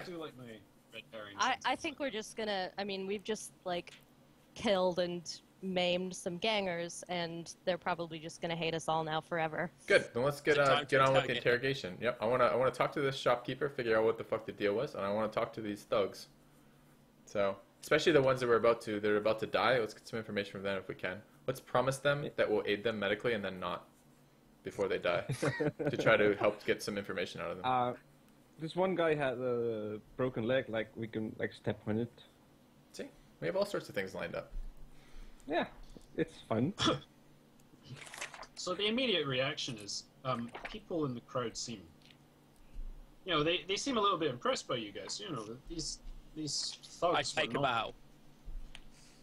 do like my red herrings. I think we're just gonna. I mean, we've just like killed and maimed some gangers, and they're probably just gonna hate us all now forever. Good. Then let's get Time to on with the interrogate. interrogation. Yep. I wanna talk to this shopkeeper, figure out what the fuck the deal was, and I wanna talk to these thugs. So, especially the ones that are about to die. Let's get some information from them if we can. Let's promise them that we'll aid them medically and then not before they die to try to help get some information out of them. This one guy had a broken leg. Like we can like step on it. See, we have all sorts of things lined up. Yeah, it's fun. So the immediate reaction is, people in the crowd seem, they seem a little bit impressed by you guys. You know, these I thugs take a bow.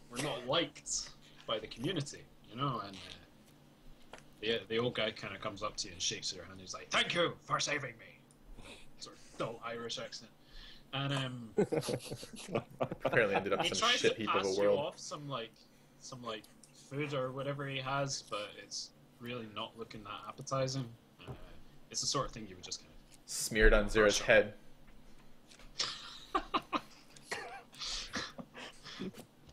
were not liked by the community, and the old guy kind of comes up to you and shakes your hand. He's like, "Thank you for saving me." Sort of dull Irish accent, and Apparently ended up he some tries shit to heap of pass a you world. off some food or whatever he has, but it's really not looking that appetizing. It's the sort of thing you would just kind of Smeared on Zera's head.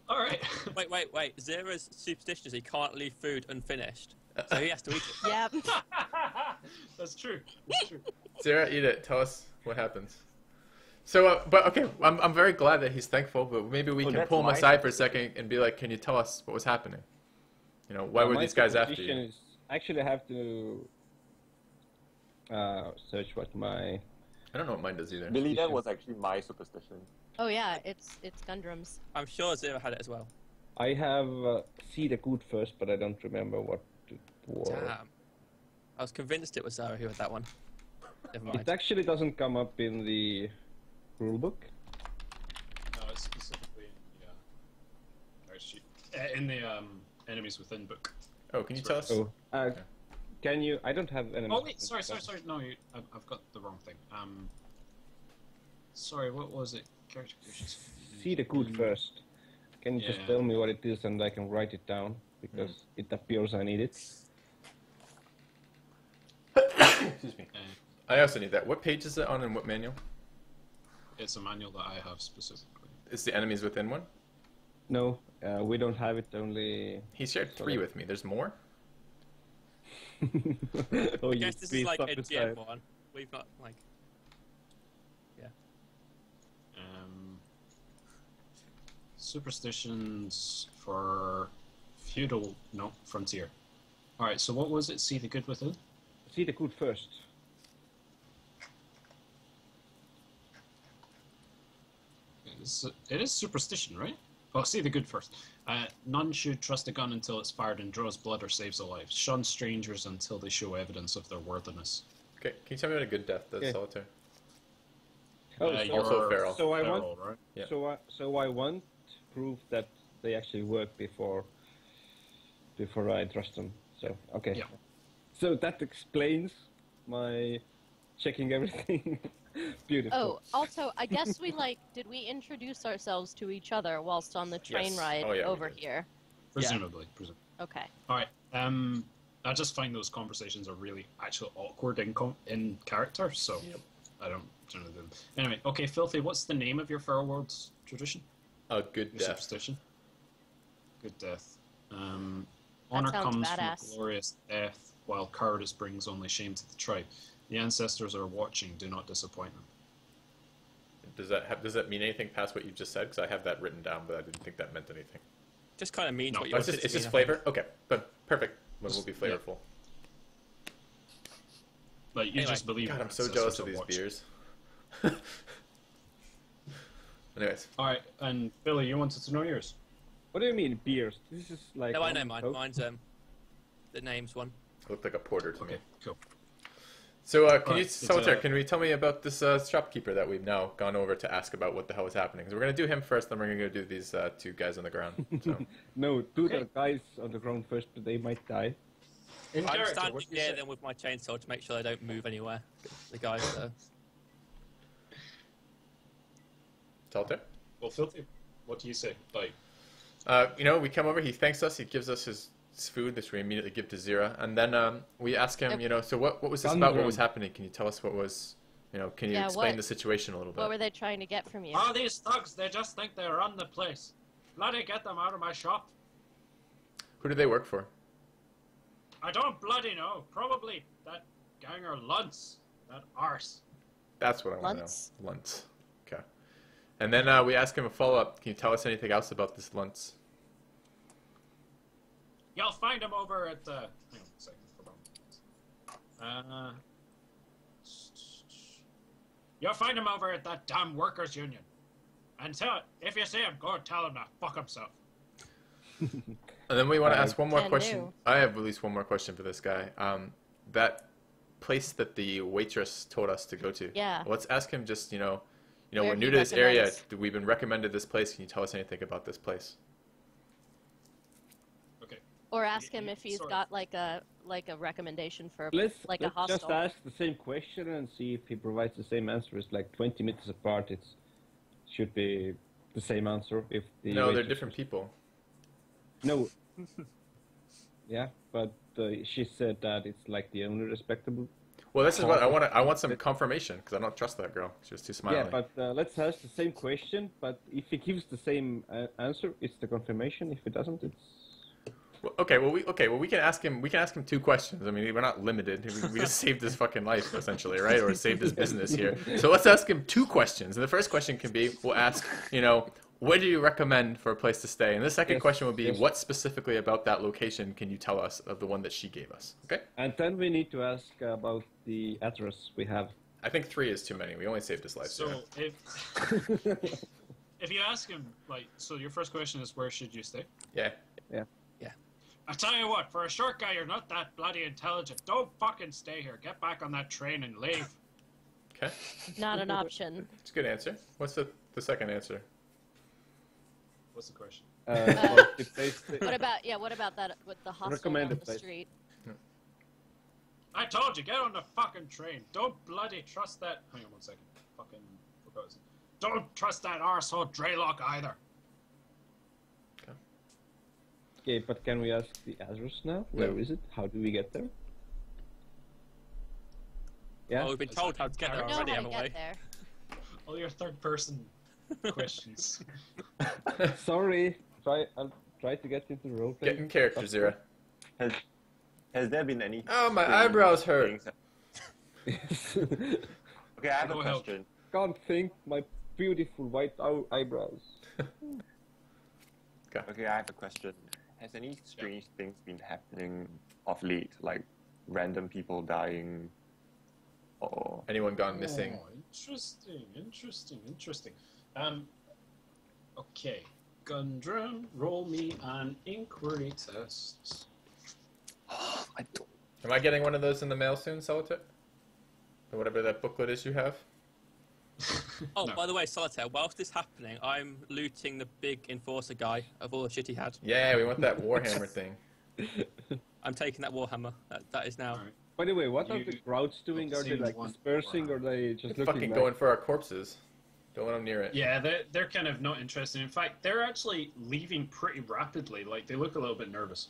All right. Wait. Zera's superstition is he can't leave food unfinished, so he has to eat it. Yep. That's true. That's true. Zera, eat it. Tell us what happens. So, but okay, I'm very glad that he's thankful, but maybe we can that's pull him my aside for a second and be like, can you tell us what was happening? Why were My these guys after superstition you? is actually I have to search what my. I don't know what mine does either. Billy, that was actually my superstition. Oh yeah, it's Gundram's. I'm sure Zera had it as well. I have see the good first, but I don't remember what it was. Damn. I was convinced it was Zera who had that one. Never mind. It actually doesn't come up in the rulebook. No, it's specifically in the character sheet. In the enemies within book. Oh, can you tell us? Oh, can you? I don't have any. Oh wait, sorry. No, I've got the wrong thing. Sorry, what was it? Character creations. See the good first. Can you just Yeah. tell me what it is and I can write it down because it appears I need it. Excuse me. I also need that. What page is it on and what manual? It's a manual that I have specifically. Is the enemies within one? No, we don't have it. Only. He shared 3 with me. There's more? Oh, I guess this is like a GM one. We've not like. Yeah. Superstitions for feudal, no, frontier. Alright, so what was it? See the good within? See the good first. It is superstition, right? Oh, see the good first. None should trust a gun until it's fired and draws blood or saves a life. Shun strangers until they show evidence of their worthiness. Okay, can you tell me what a good death does, Yeah. Solitaire? Oh, You're Also feral. So I feral, want. right? Yeah. So I want proof that they actually work before I trust them. So okay. Yeah. So that explains my checking everything. Beautiful. Oh, also, I guess did we introduce ourselves to each other whilst on the train Yes. ride Oh, yeah, we over did. here? Presumably. Okay. Alright, I just find those conversations are really actually awkward in character, so I don't generally do them. Anyway, okay, Filthy, what's the name of your Feral World's tradition? A good Your death. superstition? Good death. Honor sounds comes badass. from a glorious death, while cowardice brings only shame to the tribe. The ancestors are watching, do not disappoint them. Does that mean anything past what you just said? Because I have that written down, but I didn't think that meant anything. Just kind of means No, what you Oh, want it's it to just mean, I flavor? Okay, but perfect. One will be Yeah. flavorful. But you Anyway, just believe God, the I'm so ancestors jealous are of these watching. beers. Anyways, Alright, and Billy, you wanted to know yours? What do you mean beers? This is like. No, I know mine. Coke? Mine's the names one. it looked like a porter to me. Cool. So, can Alright, you, it's, Solitaire, can we tell me about this shopkeeper that we've now gone over to ask about what the hell is happening? So we're going to do him first, then we're going to go do these 2 guys on the ground. So. No, do Okay. the guys on the ground first, but they might die. In I'm character, standing what do you near say? them with my chainsaw to make sure they don't move anywhere. The guys there. Solitaire? Well, Filthy, what do you say? Like, We come over, he thanks us, he gives us his food, which we immediately give to Zira, and then we ask him, so what was this about? What was happening? Can you tell us what was can you Yeah, explain what- the situation a little bit? What were they trying to get from you? Oh, these thugs, they just think they run the place. Bloody get them out of my shop. Who do they work for? I don't bloody know. Probably that ganger Luntz. That arse. That's what I want Luntz? to know. Luntz. Okay. And then we ask him a follow-up. Can you tell us anything else about this Luntz? You'll find him over at the... Hang on a second. You'll find him over at that damn workers' union. And if you see him, go and tell him to fuck himself. And then we want to ask one more Can question. do. I have at least one more question for this guy. That place that the waitress told us to go to. Yeah. Let's ask him just, Where we're he new to this area. recommends. We've been recommended this place. Can you tell us anything about this place? Okay. Or ask him if he's Sort of. got like a recommendation for Let's a just hostel. ask the same question and see if he provides the same answer. It's like 20 meters apart. It should be the same answer. If the No, they're waitress- different people. No. Yeah, but she said that it's like the only respectable. Well, this is what I want. I want some confirmation because I don't trust that girl. She was too smiley. Yeah, but let's ask the same question. But if he gives the same answer, it's the confirmation. If it doesn't, it's Okay, well we can ask him. We can ask him 2 questions. I mean, we're not limited. We just saved his fucking life essentially, right? Or saved his business here. So let's ask him 2 questions. And the first question can be, we'll ask, what do you recommend for a place to stay? And the second Yes, question would be, yes. what specifically about that location can you tell us of the one that she gave us? Okay. and then we need to ask about the address we have. I think 3 is too many. We only saved his life. So Sarah. if you ask him, so your first question is, where should you stay? Yeah. I tell you what, for a short guy, you're not that bloody intelligent. Don't fucking stay here. Get back on that train and leave. Okay. Not an option. It's a good answer. What's the second answer? What's the question? About if they stay- What about that with the hostel down Recommended the place. street? I told you, get on the fucking train. Don't bloody trust that. Hang on one second. Fucking forgot his- Don't trust that arsehole Draylock either. Okay, but can we ask the address now? Where is it? How do we get there? Yeah. Oh, we've been told how to get there I know already, how to haven't we? get there. All your third-person questions. Sorry. I'll try to get into the role play. Get in character, Zira. Has there been any? Oh, my eyebrows hurt. things- Okay, I have a Go help. question. Can't think my beautiful white eyebrows. Okay, I have a question. Has any strange things been happening of late, like random people dying, or Anyone gone missing? Oh, interesting. Okay. Gundren, roll me an inquiry test. Am I getting one of those in the mail soon, Solitaire? Or whatever that booklet is you have? Oh, No. by the way, Solitaire, whilst this is happening, I'm looting the big enforcer guy of all the shit he had. Yeah, we want that Warhammer thing. I'm taking that Warhammer. That is now. Alright. By the way, what are You- the crowds doing? Are they seems like one- dispersing or are they just They're looking fucking back? going for our corpses. Don't let them near it. Yeah, they're kind of not interested. In fact, they're actually leaving pretty rapidly. Like, they look a little bit nervous.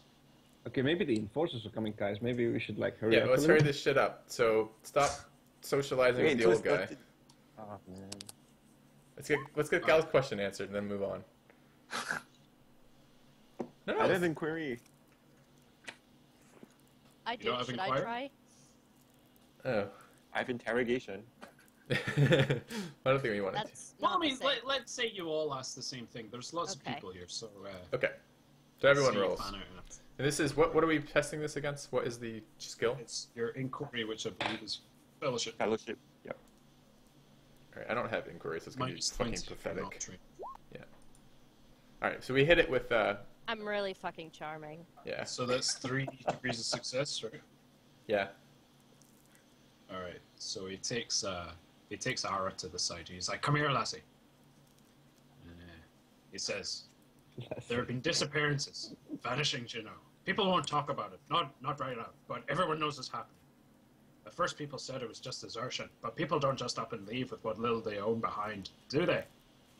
Okay, maybe the enforcers are coming, guys. Maybe we should like hurry Yeah, up. let's a hurry little. this shit up. So stop socializing Wait, with the so old it's not guy. the- Oh man. Let's get Gal's question answered and then move on. No, I no. have inquiry. I don't did. have Should I inquiry? try? Oh. I have interrogation. I don't think we want it. That's Well, I not the mean, same. let's say you all ask the same thing. There's lots of Okay. people here, so... Okay. So everyone see you rolls. plan out enough. And this is, what are we testing this against? What is the skill? It's your inquiry, which I believe is fellowship. Fellowship. Yep. Alright, I don't have inquiry, so it's going to be Minus fucking 20 if you're not pathetic. trained. Alright, so we hit it with, I'm really fucking charming. yeah. So that's 3 degrees of success, right? Yeah. All right. So he takes Ara to the side. He's like, "Come here, lassie." And, he says, "There have been disappearances, vanishings. You know, people won't talk about it. Not right now, but everyone knows it's happening. At first, people said it was just desertion, but people don't just up and leave with what little they own behind, do they?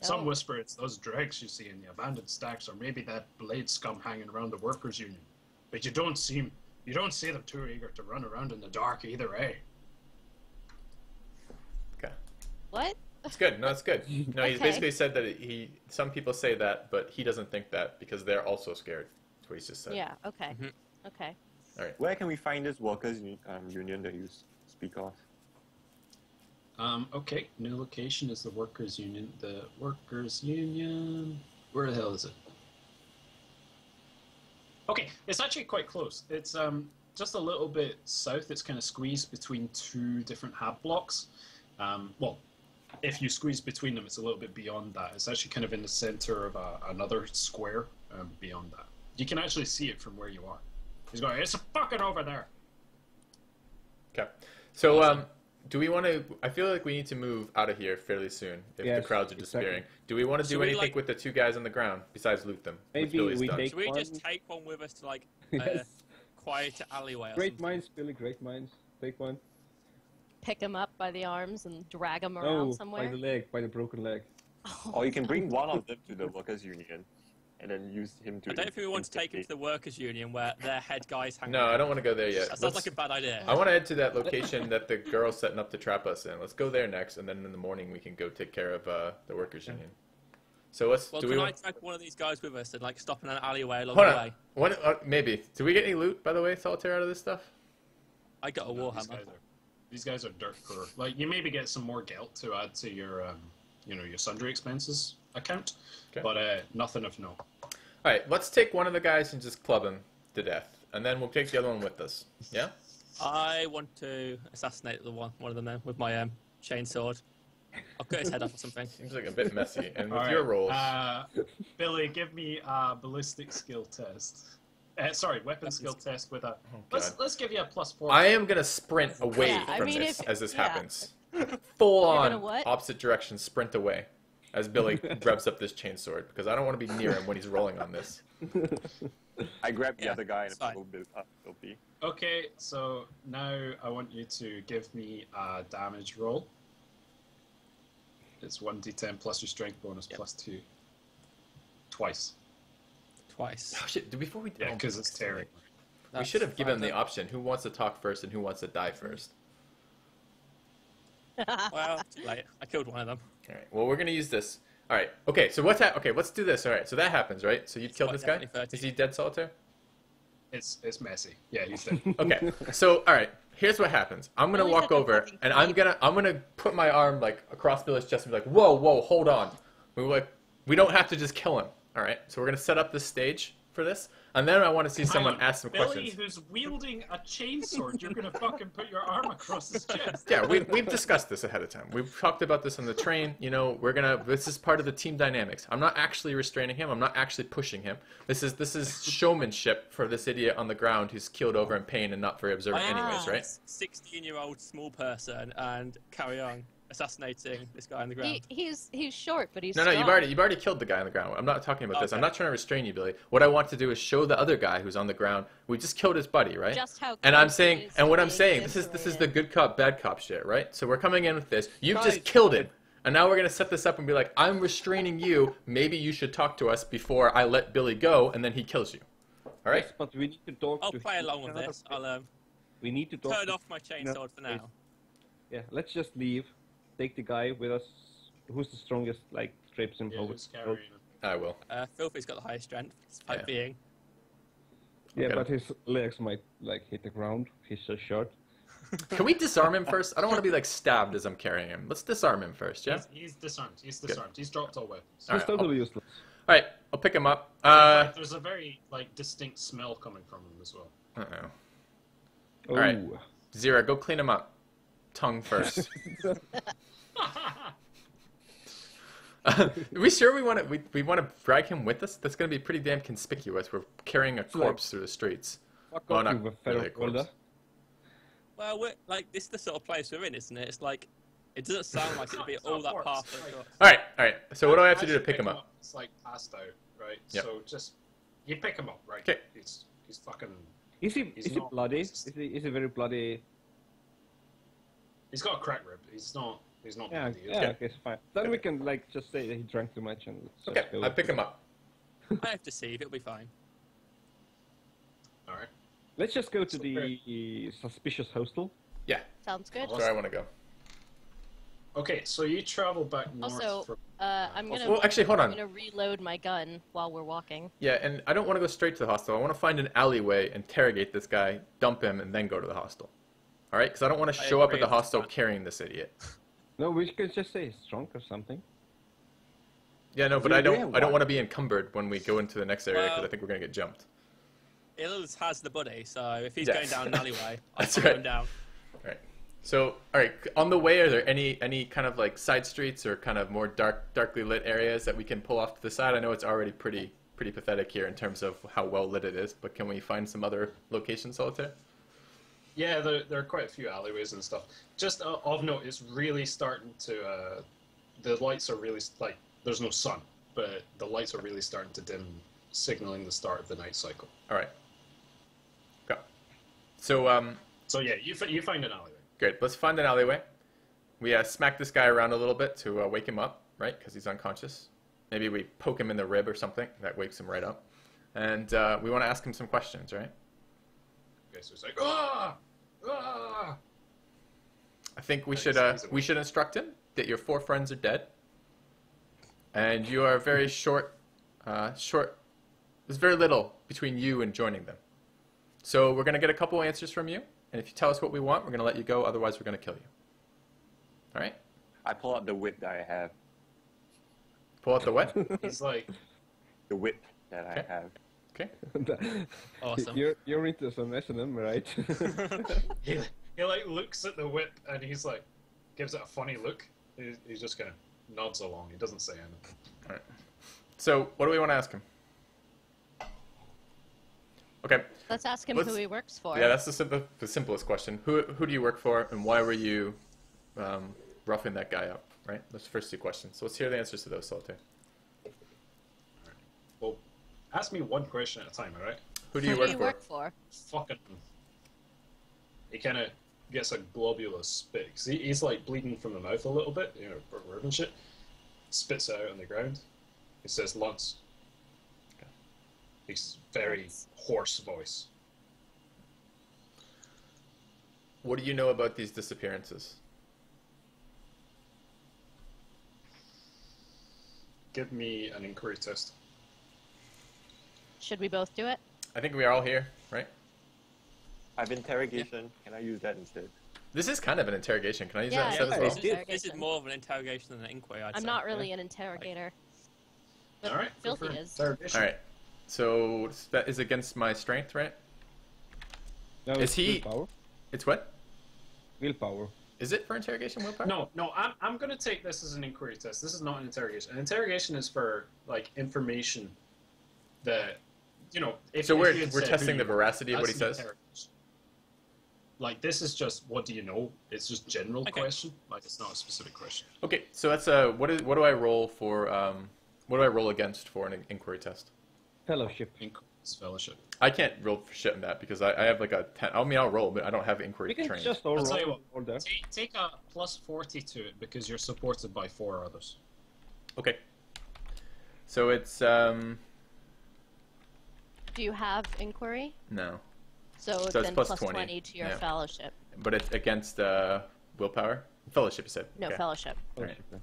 Some No. whisper it's those dregs you see in the abandoned stacks, or maybe that blade scum hanging around the workers' union. But you don't see them too eager to run around in the dark either, eh?" What? It's good. No, it's good. No, he's Okay. basically said that some people say that, but he doesn't think that because they're also scared. That's what he's just said. Yeah. Okay. Mhm. Okay. Where can we find this workers union that you speak of? Okay, new location is the workers' union. The workers' union. Where the hell is it? Okay, it's actually quite close. It's just a little bit south. It's kind of squeezed between two different hab blocks. Well, if you squeeze between them, it's a little bit beyond that. It's actually kind of in the center of another square beyond that. You can actually see it from where you are. He's going, it's fucking over there. Okay. So, do we want to? I feel like we need to move out of here fairly soon if Yes, the crowds are disappearing. exactly. Do we want to Should do we, anything like- with the two guys on the ground besides loot them? with Maybe Billy's we stuff? take Should we one. just take one with us to like Yes. quiet alleyway or Great something? minds, Billy. Great minds. Take one. Pick him up by the arms and drag him around Oh, somewhere. by the leg, by the broken leg. Or you can bring one of them to the workers union, and then use him to. I don't think we want to take him to the workers' union where their head guys hang No, out. I don't want to go there yet. That sounds like a bad idea. I want to head to that location that the girl's setting up to trap us in. Let's go there next, and then in the morning we can go take care of the workers' union. So let's. Well, do can we I want? drag one of these guys with us and like stop in an alleyway along Hold the on. way? Maybe. Do we get any loot, by the way, Solitaire, out of this stuff? I got a No, warhammer. these guys are dirt poor. Like, you maybe get some more gelt to add to your, your sundry expenses account, Okay. but nothing of note. All right, let's take one of the guys and just club him to death, and then we'll take the other one with us. Yeah. I want to assassinate one of them then with my chainsword. I'll cut his head off or something. Seems like a bit messy. And with All your right, rolls, Billy, give me a ballistic skill test. Weapon skill test with a. God. Let's give you a +4. I am gonna sprint away Yeah, I from mean, this if- as this yeah. happens. Full You're on gonna what? opposite direction, sprint away, as Billy revs up this chainsword because I don't want to be near him when he's rolling on this. I grab the Yeah, other guy and it's fine. pull Filthy. Okay, so now I want you to give me a damage roll. It's 1d10 plus your strength bonus Yep. +2. Twice. Twice. Oh shit! Before we Yeah, because it's tearing. we should have given him the option: who wants to talk first and who wants to die first. Well, too late. I killed one of them. All right. Well, we're gonna use this. All right. Okay. So what's that? Okay. Let's do this. All right. So that happens, right? So you killed quite this guy. definitely 13. Is he dead, Solitaire? It's messy. Yeah, he's dead. Okay. So all right. Here's what happens. I'm gonna Really walk such a over fucking and I'm gonna put my arm like across Billy's chest and be like, whoa, hold on. We don't have to just kill him. All right. So we're gonna set up this stage for this, and then I want to see someone Hang on, ask some Billy, questions. who's wielding a chainsword, you're gonna fucking put your arm across his chest. Yeah, we've discussed this ahead of time. We've talked about this on the train. You know, this is part of the team dynamics. I'm not actually restraining him. I'm not actually pushing him. This is showmanship for this idiot on the ground who's keeled over in pain and not very observant anyways, right? 16-year-old small person and carry on assassinating this guy on the ground. He's short, but he's No, strong. you've already killed the guy on the ground. I'm not talking about this. I'm Okay. not trying to restrain you, Billy. What I want to do is show the other guy who's on the ground. We just killed his buddy, right? Just how And I'm close saying, it is and to what I'm being saying, this is the eviscerated. good cop, bad cop shit, right? So we're coming in with this. You've Guys. just killed him, and now we're gonna set this up and be like, I'm restraining you. Maybe you should talk to us before I let Billy go, and then he kills you. All right? Yes, but we need to talk I'll to play along with another this. place. I'll We need to talk turn to off my chainsword for now. Yeah, let's just leave. Take the guy with us. Who's the strongest? Like, traipse him Yeah, over. who's carrying him? I will. Filthy's got the highest strength, despite Yeah. being. Yeah, Okay. but his legs might like hit the ground. He's so short. Can we disarm him first? I don't want to be like stabbed as I'm carrying him. Let's disarm him first, yeah? He's disarmed. He's disarmed. He's dropped all weapons. He's Alright, totally useless. All right, I'll pick him up. There's a very distinct smell coming from him as well. Uh-oh. Oh. Alright. Zira, go clean him up. Tongue first. Are we sure we want to drag him with us? That's going to be pretty damn conspicuous. We're carrying a corpse through the streets. Fuck Well, off, not you really fellow a corpse. welder. Well, we're, like this is the sort of place we're in, isn't it? It's like it doesn't sound like it'd be It's not all that corpse, path. it's like- All right. So what do I have to do to Actually pick him up? It's like passed out, right? Yep. So just you pick him up, right? 'Kay. He's fucking. Is he He's is he not bloody? racist. Is he very bloody? He's got a crack rib. He's not. He's not. Yeah, bloody, is yeah, he? okay, it's fine. Then we can like just say that he drank too much and let's Okay, just go. I pick him up. I have to see if it'll be fine. All right. Let's just go to So the suspicious hostel. Yeah, Sounds good. Oh, that's where I want to go. Okay, so you travel back north. Also, from, I'm gonna. Well, actually, hold I'm on. gonna reload my gun while we're walking. Yeah, and I don't want to go straight to the hostel. I want to find an alleyway, interrogate this guy, dump him, and then go to the hostel. All right? Because I don't want to I show up at agree the with hostel that. carrying this idiot. No, we could just say he's drunk or something. Yeah, no, but You I do don't. have I don't one. want to be encumbered when we go into the next area because Well- I think we're gonna get jumped. Ills has the buddy, so if he's Yeah. going down an alleyway, I'll That's follow right. him down. Right. So, all right. On the way, are there any kind of like side streets or kind of more darkly lit areas that we can pull off to the side? I know it's already pretty pathetic here in terms of how well lit it is, but can we find some other locations, Solitaire? Yeah, there are quite a few alleyways and stuff. Just of note, it's really starting to. The lights are really like there's no sun, but the lights are really starting to dim, signaling the start of the night cycle. All right. Go. So, So yeah, you find an alleyway. great. Let's find an alleyway. We smack this guy around a little bit to wake him up, right? Because he's unconscious. Maybe we poke him in the rib or something that wakes him right up, and we want to ask him some questions, right? Okay, so it's like ah. Ah! I think we Nice. should He's we should instruct him that your 4 friends are dead, and you are very short. There's very little between you and joining them. So we're gonna get a couple answers from you, and if you tell us what we want, we're gonna let you go. Otherwise, we're gonna kill you. All right? I pull out the whip that I have. Pull out the what? He's like, The whip that Okay. I have. Okay. Awesome. You're into some S&M, right? he like looks at the whip and he's like, gives it a funny look. He's just kind of nods along. He doesn't say anything. All right. So what do we want to ask him? Okay. Let's ask him Let's- who he works for. Yeah, that's the simplest question. Who do you work for, and why were you roughing that guy up? Right. Those first 2 questions. So let's hear the answers to those, Solitaire. Well, ask me one question at a time, all right? Who do you work for? Fucking. He kind of gets a globulous spit. 'Cause he's like bleeding from the mouth a little bit, you know, for rib and shit. Spits it out on the ground. He says, Lance. Okay. He's very Lance. hoarse voice. What do you know about these disappearances? Give me an inquiry test. Should we both do it? I think we are all here, right? I have interrogation. Can I use that instead? This is kind of an interrogation. Can I use Yeah, that instead it as is. well? This This is interrogation. more of an interrogation than an inquiry, I'd I'm say. not really an interrogator. But All right. go Filthy for is. interrogation. All right. So that is against my strength, right? No, Is it's he- willpower? It's what? Willpower. Is it for interrogation willpower? No, I'm going to take this as an inquiry test. This is not an interrogation. An interrogation is for, like, information that, you know... If, So if you had we're said testing who the you were, veracity of what he that's an says? interrogation. Like, this is just, what do you know? It's just general Okay. question. Like, it's not a specific question. Okay. So that's what do I roll for? What do I roll against for an inquiry test? Fellowship. Inquiry fellowship. I can't roll for shit in that because I have like a 10. I mean, I'll roll, but I don't have inquiry We can trained. just all I'll tell you roll what. there. Take a plus 40 to it because you're supported by 4 others. Okay. So it's Do you have inquiry? no, So, it's then plus plus 20, 20 to your yeah. fellowship. but it's against willpower. Fellowship, you said. No, Okay. fellowship. Fellowship, yeah.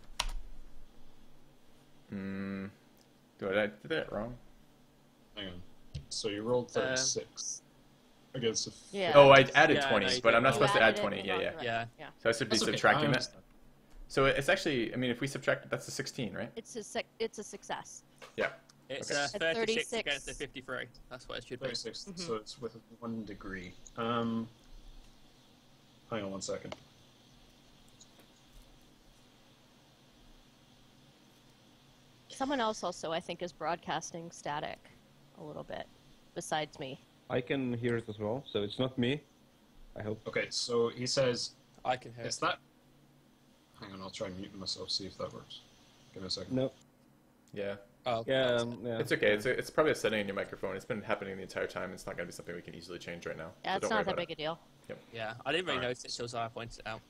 Did I do that wrong? Hang on. So you rolled 36 against a... Yeah. Oh, I added Yeah, 20, no, you but I'm did not wrong. supposed to You add added it 20. in Yeah, the yeah. wrong direction. Yeah. Yeah. So I should be That's okay, subtracting I that. understand. So it's actually, I mean, if we subtract, that's a 16, right? It's a success. Yeah. It's Okay. 36 36. against a 53. That's what it should be. 36, Mhm. so it's with 1 degree. Hang on 1 second. Someone else also, I think, is broadcasting static a little bit, besides me. I can hear it as well, so it's not me. I hope. Okay, so he says, I can hear it's it. that... Hang on, I'll try and mute myself, see if that works. Give me a second. No. Yeah. Oh, Yeah, that's- yeah. It's okay. It's probably a setting in your microphone. It's been happening the entire time. It's not going to be something we can easily change right now. Yeah, so it's don't worry not that about big a deal. Yeah, I didn't really Alright. notice it until Zara pointed it out.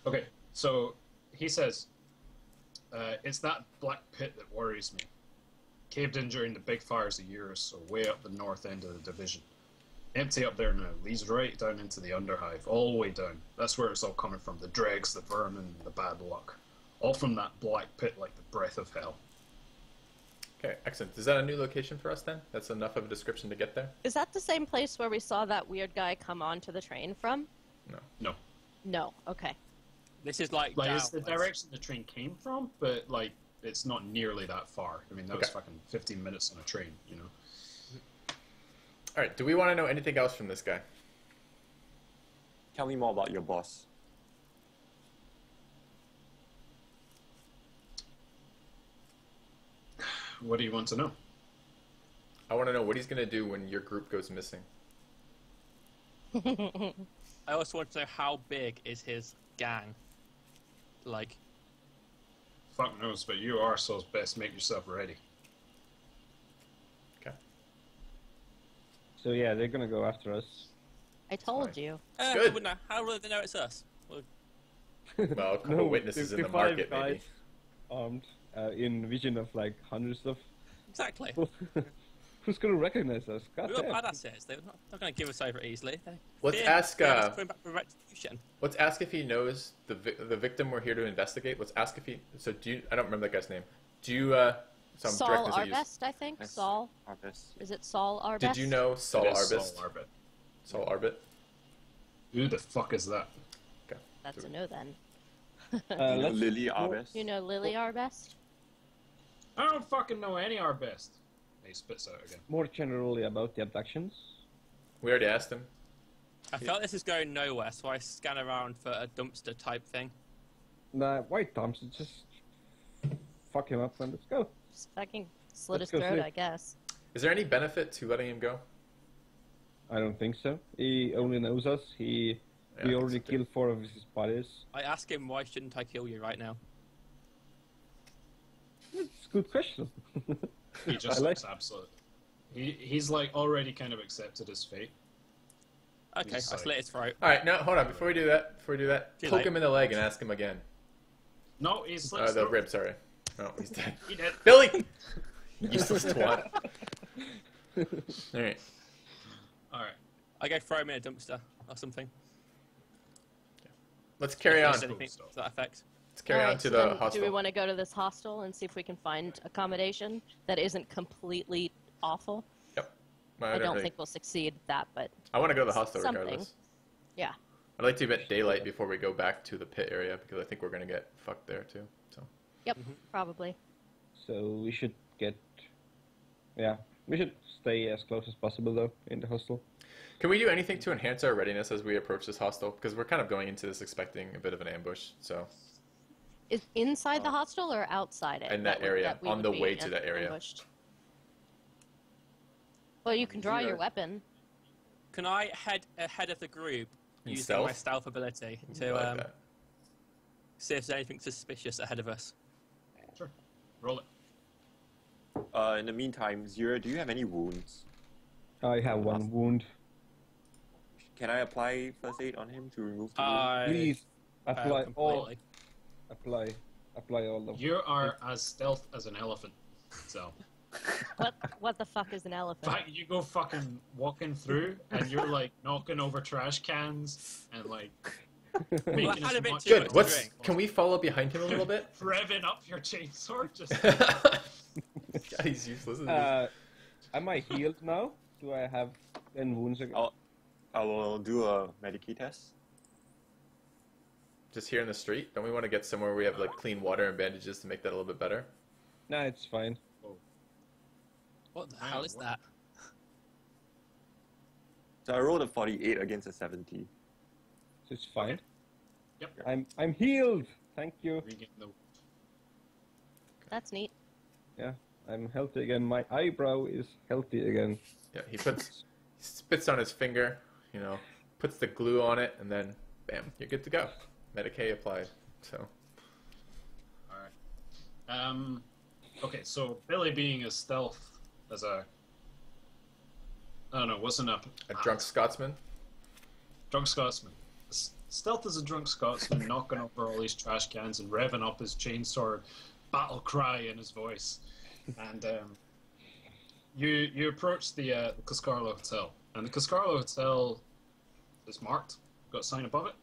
Okay, so he says, it's that black pit that worries me. Caved in during the big fires a year or so, way up the north end of the division. Empty up there now. Leads right down into the underhive, all the way down. That's where it's all coming from. The dregs, the vermin, the bad luck. All from that black pit like the breath of hell. Okay, excellent. Is that a new location for us then? That's enough of a description to get there? Is that the same place where we saw that weird guy come onto the train from? No. No. Okay. This is like It's the downwards. direction the train came from, but like it's not nearly that far. I mean, that was Okay. fucking 15 minutes on a train, you know. All right, do we want to know anything else from this guy? Tell me more about your boss. What do you want to know? I want to know what he's going to do when your group goes missing. I also want to know how big is his gang. Like, Fuck knows, but you are, so it's best make yourself ready. Okay. So yeah, they're gonna go after us. I told you. Good. they wouldn't know. How will they know it's us? Well, Well, a couple witnesses in the five market, guys maybe. armed, in vision of like hundreds of exactly. people. Who's gonna recognize us? God We've got damn. badasses. They're not going to give us over easily. Let's Fear- ask, fear us uh, coming back for retribution. Let's ask if he knows the victim we're here to investigate. Let's ask if he... So do you... I don't remember that guy's name. Do you... So I'm Saul directing this at you. Arbest, I think. Yes. Saul. Harvest. Is it Saul Arbest? Did you know Saul It is Arbest? Saul Arbit. Saul Arbit? Who the fuck is that? That's a no then. You know Let's Lily go- Arbest? You know Lily Arbest? I don't fucking know any Arbest. He spits out again. more generally about the abductions. We already asked him. I felt this is going nowhere, so I scan around for a dumpster type thing. Nah, White Thompson, just fuck him up and let's go. Just fucking slit Let's his go throat, see. I guess. Is there any benefit to letting him go? I don't think so. He only knows us. Yeah, I We think already so, too. killed 4 of his bodies. I ask him, why shouldn't I kill you right now? It's a good question. He just I like- looks absolute. He's like already kind of accepted his fate. Okay, I He's like- slit his throat. All right, no, hold on. Before we do that, Too poke late. him in the leg and ask him again. No, he's slits The rib, sorry. Oh, he's dead. He did. Billy! Useless twat. All right. All right. I go throw him in a dumpster or something. Let's carry Yeah, on. he's Does anything stuff. to that effect? Let's carry on Alright, to so the then hostel. Do we want to go to this hostel and see if we can find accommodation that isn't completely awful? Yep. I don't think we'll succeed at that, but I want to go to the hostel something. regardless. yeah. I'd like to get daylight before we go back to the pit area because I think we're going to get fucked there too. So Yep, probably. So we should get... Yeah, we should stay as close as possible though, in the hostel. can we do anything to enhance our readiness as we approach this hostel? Because we're kind of going into this expecting a bit of an ambush. So Is inside the hostel or outside it? In that area, we on would the be way to that area. ambushed? Well, you can draw your weapon. Can I head ahead of the group In using my stealth? stealth ability I to like that. see if there's anything suspicious ahead of us? Sure. Roll it. In the meantime, Zero, do you have any wounds? I have 1 wound. Can I apply first aid on him to remove the wound? I Please, apply all. completely. Apply all of You are as stealth as an elephant. So, What the fuck is an in elephant? fact, you go fucking walking through, and you're like knocking over trash cans and like Well, making I had as a bit much too Good. much noise to What's? drink. Can we follow behind him a little bit? revving up your chainsaw. Just God, he's useless. Isn't he? Am I healed now? Do I have 10 wounds again? I will do a Medicae test. Just here in the street. Don't we want to get somewhere where we have like clean water and bandages to make that a little bit better? Nah, it's fine. What the hell is that? So I rolled a 48 against a 70. So it's fine. Yep. I'm healed. Thank you. regain the. That's neat. Yeah, I'm healthy again. My eyebrow is healthy again. Yeah. He spits on his finger. You know, puts the glue on it, and then bam, you're good to go. Medicae applied. So All right. Okay, so Billy being as stealth as a. I don't know. Wasn't a a drunk Scotsman. drunk Scotsman. Stealth as a drunk Scotsman, knocking over all these trash cans and revving up his chainsaw battle cry in his voice. And you approach the Karlo Hotel, And the Karlo Hotel is marked, got a sign above it.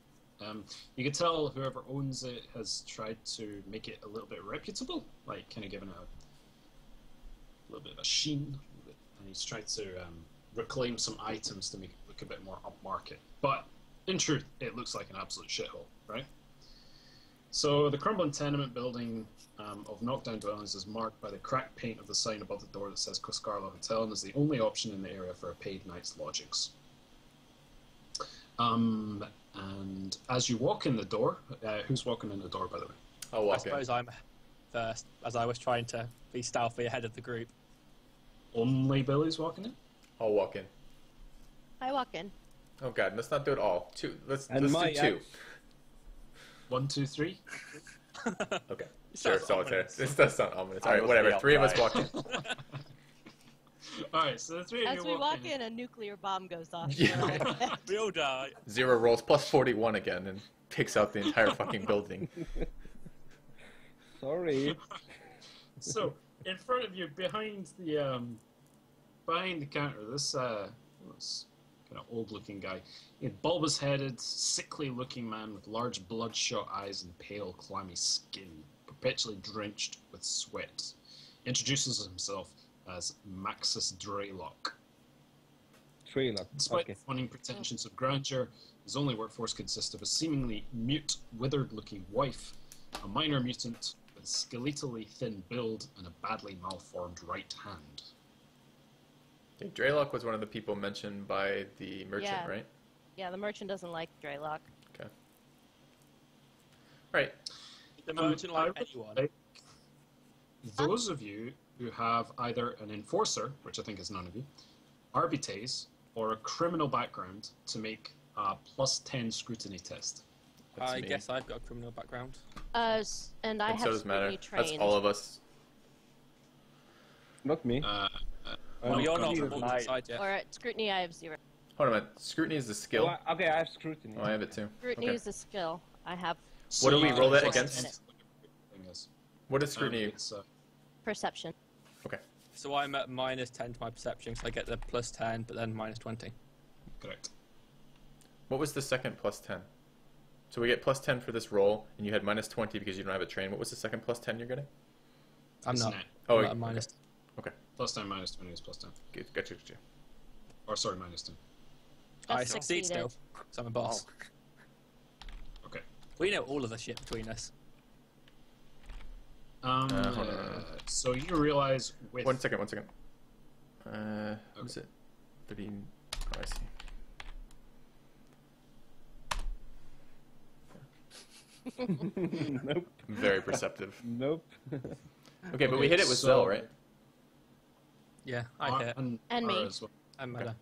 You can tell whoever owns it has tried to make it a little bit reputable, like kind of giving it a little bit of a sheen, and he's tried to reclaim some items to make it look a bit more upmarket. But in truth, it looks like an absolute shithole, right? So the crumbling tenement building of knockdown dwellings is marked by the cracked paint of the sign above the door that says Karlo Hotel and is the only option in the area for a paid night's lodgings. And as you walk in the door, who's walking in the door, by the way? I'll I walk in. suppose I'm first, as I was trying to be stealthy ahead of the group. Only Billy's walking in? I'll walk in. I walk in. Oh god, let's not do it all. Two. Let's do my two. 1, 2, 3. Okay. It Sure, sounds solitaire. ominous. This does sound ominous. I Alright, will whatever. stay 3 of us outside. walk in. Alright, so the three of As you we walk in, a nuclear bomb goes off. Yeah. We all die. 0 rolls plus 41 again and takes out the entire fucking building. Sorry. So, in front of you, behind the counter, this kind of old-looking guy, a bulbous-headed, sickly-looking man with large bloodshot eyes and pale, clammy skin, perpetually drenched with sweat, introduces himself as Maxis Draylock. Trailer. Despite Okay. the fawning pretensions of grandeur, his only workforce consists of a seemingly mute, withered-looking wife, a minor mutant with a skeletally thin build and a badly malformed right hand. Okay, Draylock was one of the people mentioned by the merchant, Yeah. right? Yeah, the merchant doesn't like Draylock. Okay. Right. The merchant like I would anyone. like those of you who have either an enforcer, which I think is none of you, arbitrates, or a criminal background to make a +10 scrutiny test. That's I me. guess I've got a criminal background. And I And so have does matter. scrutiny That's trained. all of us. Not me. Well, you're not God. from the Nice. side yet. Or at scrutiny, I have 0. Hold on a minute. Scrutiny is the skill. Okay, I have scrutiny. Oh, I have it too. Scrutiny Okay. is a skill. I have What do we you roll get that +10 against? to whatever your thing is. What is scrutiny? It's, perception. So I'm at -10 to my perception, so I get the +10, but then -20. correct. What was the second +10? So we get +10 for this roll, and you had -20 because you don't have it trained. What was the second +10 you're getting? I'm It's not. net. Oh, I'm at a minus. +10 -20 is +10. Gotcha. Or sorry, -10. I That's succeed succeeded. still, so I'm a boss. Okay. We know all of the shit between us. Hold on. So you realize with... One second. What was it? 13. Oh, I see. Nope. Very perceptive. Nope. Okay, but we Okay, hit it with so- Zell, right? Yeah, I hit. And me. as well. I'm meta.